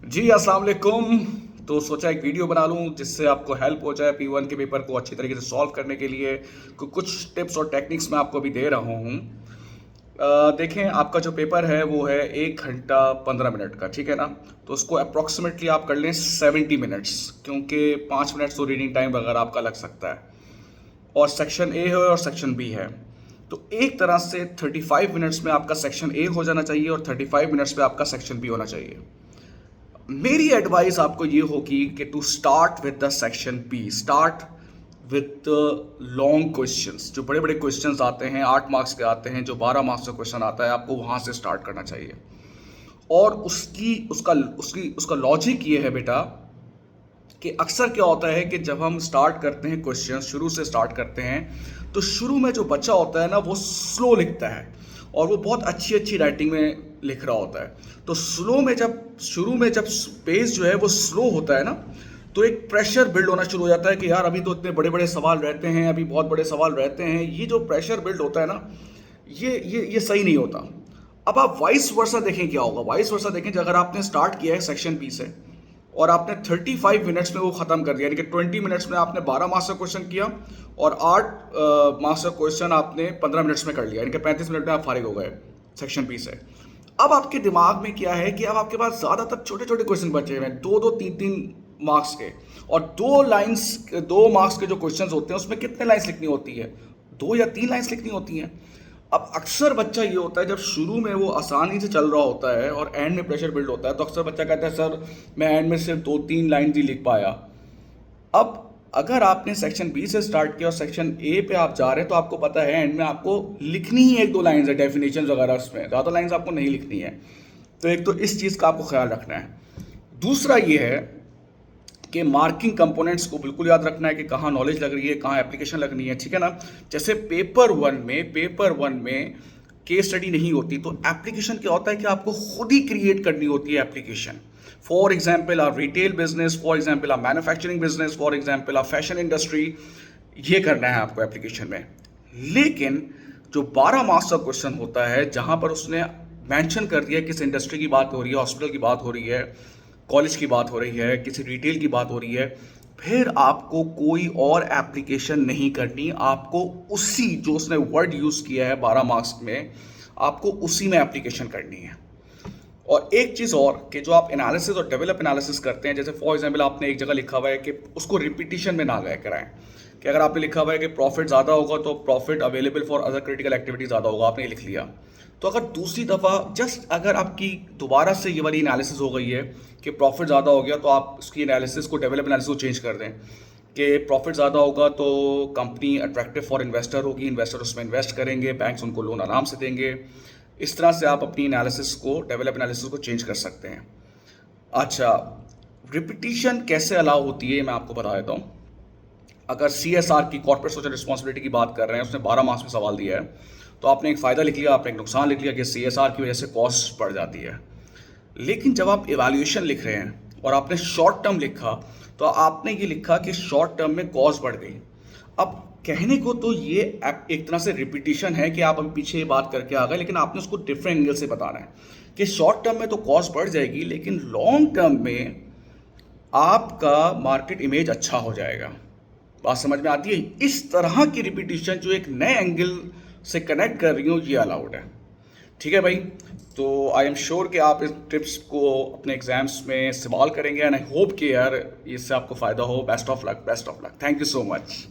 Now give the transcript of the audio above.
जी, अस्सलाम वालेकुम। तो सोचा एक वीडियो बना लूँ जिससे आपको हेल्प हो जाए P1 के पेपर को अच्छी तरीके से सॉल्व करने के लिए। कुछ टिप्स और टेक्निक्स मैं आपको अभी दे रहा हूँ। देखें, आपका जो पेपर है वो है 1 घंटा 15 मिनट का, ठीक है ना? तो उसको अप्रॉक्सीमेटली आप कर लें 70 मिनट्स, क्योंकि 5 मिनट्स तो रीडिंग टाइम वगैरह आपका लग सकता है। और सेक्शन ए है और सेक्शन बी है। तो एक तरह से 35 मिनट्स में आपका सेक्शन ए हो जाना चाहिए और 35 मिनट्स में आपका सेक्शन बी होना चाहिए। मेरी एडवाइस आपको ये होगी कि to start with the section B. Start with long questions. जो बड़े बड़े क्वेश्चंस आते हैं, 8 मार्क्स के आते हैं, जो 12 मार्क्स का क्वेश्चन आता है, आपको वहां से स्टार्ट करना चाहिए। और उसका लॉजिक ये है बेटा कि अक्सर क्या होता है कि जब हम स्टार्ट करते हैं क्वेश्चन, शुरू से स्टार्ट करते हैं, तो शुरू में जो बच्चा होता है ना, वो स्लो लिखता है और वो बहुत अच्छी अच्छी राइटिंग में लिख रहा होता है। तो शुरू में जब पेज जो है वो स्लो होता है ना, तो एक प्रेशर बिल्ड होना शुरू हो जाता है कि यार अभी तो इतने बड़े बड़े सवाल रहते हैं, अभी बहुत बड़े सवाल रहते हैं। ये जो प्रेशर बिल्ड होता है ना, ये सही नहीं होता। अब आप वाइस वर्सा देखें क्या होगा। वाइस वर्सा देखें, अगर आपने स्टार्ट किया है सेक्शन बी से और आपने 35 मिनट्स में वो ख़त्म कर दिया, यानी कि 20 मिनट्स में आपने 12 मार्क्स का क्वेश्चन किया और 8 मार्क्स का क्वेश्चन आपने 15 मिनट्स में कर लिया, यानी कि 35 मिनट में आप फारिग हो गए सेक्शन बी से। अब आपके दिमाग में क्या है कि अब आपके पास ज़्यादातर छोटे छोटे क्वेश्चन बचे हुए हैं, 2-2, 3-3 मार्क्स के। और 2 मार्क्स के जो क्वेश्चन होते हैं उसमें कितने लाइन्स लिखनी होती है? 2 या 3 लाइन्स लिखनी होती हैं। अब अक्सर बच्चा ये होता है, जब शुरू में वो आसानी से चल रहा होता है और एंड में प्रेशर बिल्ड होता है, तो अक्सर बच्चा कहता है सर मैं एंड में सिर्फ 2-3 लाइन ही लिख पाया। अब अगर आपने सेक्शन बी से स्टार्ट किया और सेक्शन ए पे आप जा रहे हैं, तो आपको पता है एंड में आपको लिखनी ही 1-2 लाइन्स है, डेफिनेशन वगैरह, उसमें ज़्यादा लाइन्स आपको नहीं लिखनी है। तो एक तो इस चीज़ का आपको ख्याल रखना है। दूसरा ये है कि मार्किंग कंपोनेंट्स को बिल्कुल याद रखना है कि कहाँ नॉलेज लग रही है, कहाँ एप्लीकेशन लगनी है, ठीक है ना? जैसे पेपर वन में केस स्टडी नहीं होती, तो एप्लीकेशन क्या होता है कि आपको खुद ही क्रिएट करनी होती है application. For example our retail business, for example our manufacturing business, for example our fashion industry. ये करना है आपको एप्लीकेशन में। लेकिन जो 12 मार्क्स का क्वेश्चन होता है, जहां पर उसने मेंशन कर दिया किस इंडस्ट्री की बात हो रही है, हॉस्पिटल की बात हो रही है, कॉलेज की बात हो रही है, किसी रिटेल की बात हो रही है, फिर आपको कोई और एप्लीकेशन नहीं करनी। आपको उसी जो उसने वर्ड यूज़ किया है 12 मार्क्स में, आपको उसी में एप्लीकेशन करनी है। और एक चीज़ और कि जो आप एनालिसिस और डेवलप एनालिसिस करते हैं, जैसे फॉर एग्जांपल आपने एक जगह लिखा हुआ है कि उसको रिपीटिशन में ना गए कराएं। कि अगर आपने लिखा हुआ है कि प्रॉफिट ज़्यादा होगा तो profit available for other critical activity ज़्यादा होगा, आपने लिख लिया। तो अगर दूसरी दफ़ा अगर आपकी दोबारा से ये वाली एनालिसिस हो गई है कि प्रॉफिट ज़्यादा हो गया, तो आप उसकी एनालिसिस को, डेवलप एनालिसिस को चेंज कर दें कि प्रॉफिट ज़्यादा होगा तो कंपनी अट्रैक्टिव फॉर इन्वेस्टर होगी, इन्वेस्टर उसमें इन्वेस्ट करेंगे, बैंक्स उनको लोन आराम से देंगे। इस तरह से आप अपनी एनालिसिस को, डेवलप एनालिसिस को चेंज कर सकते हैं। अच्छा, रिपीटिशन कैसे अलाउ होती है मैं आपको बता देता हूँ। अगर CSR की, कॉर्पोरेट सोशल रिस्पॉन्सिबिलिटी की बात कर रहे हैं, उसने 12 मार्क्स में सवाल दिया है, तो आपने एक फ़ायदा लिख लिया, आपने एक नुकसान लिख लिया कि CSR की वजह से कॉस्ट बढ़ जाती है। लेकिन जब आप इवैल्यूएशन लिख रहे हैं और आपने शॉर्ट टर्म लिखा, तो आपने ये लिखा कि शॉर्ट टर्म में कॉस्ट बढ़ गई। अब कहने को तो ये एक तरह से रिपीटिशन है कि आप अभी पीछे ये बात करके आ गए, लेकिन आपने उसको डिफरेंट एंगल से बताना है कि शॉर्ट टर्म में तो कॉस्ट बढ़ जाएगी, लेकिन लॉन्ग टर्म में आपका मार्केट इमेज अच्छा हो जाएगा। बात समझ में आती है? इस तरह की रिपीटिशन जो एक नए एंगल से कनेक्ट कर रही हूँ, ये अलाउड है। ठीक है भाई? तो आई एम श्योर कि आप इस टिप्स को अपने एग्जाम्स में इस्तेमाल करेंगे एंड आई होप कि यार इससे आपको फ़ायदा हो। Best of luck, best of luck. Thank you so much.